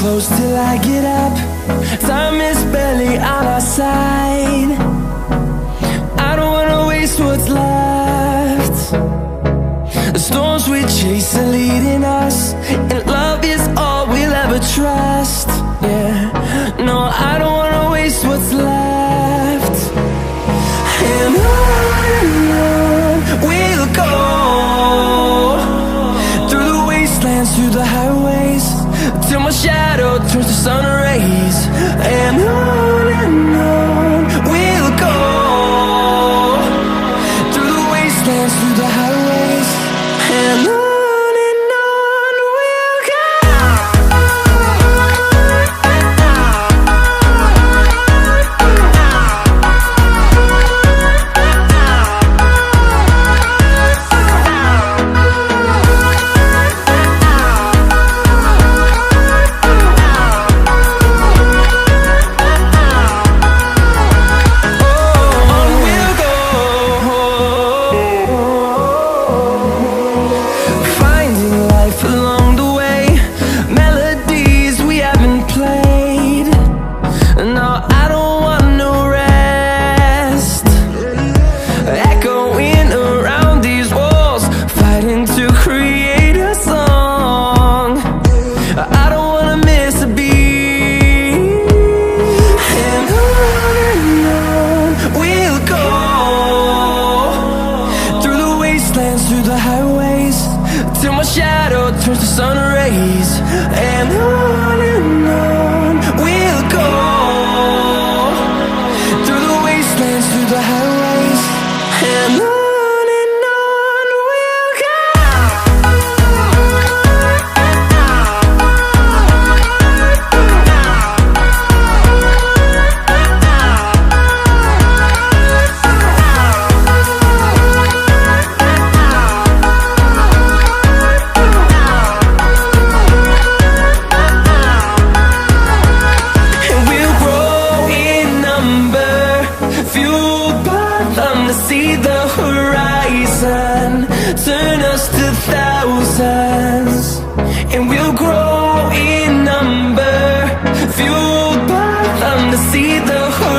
close till I get up. Time is barely on our side. I don't wanna waste what's left. The storms we chase are leading us, and love is all we'll ever trust. Yeah, no, I don't wanna waste what's left. And on we'll go, through the wastelands, through the highways, till my shadow turns to sun rays. And on we'll go, through the wastelands, through the highways, and on. Through the highways, till my shadow turns to sun rays. And on we'll go, through the wastelands, through the highways, and on. See the horizon, turn us to thousands, and we'll grow in number, fueled by them to see the horizon.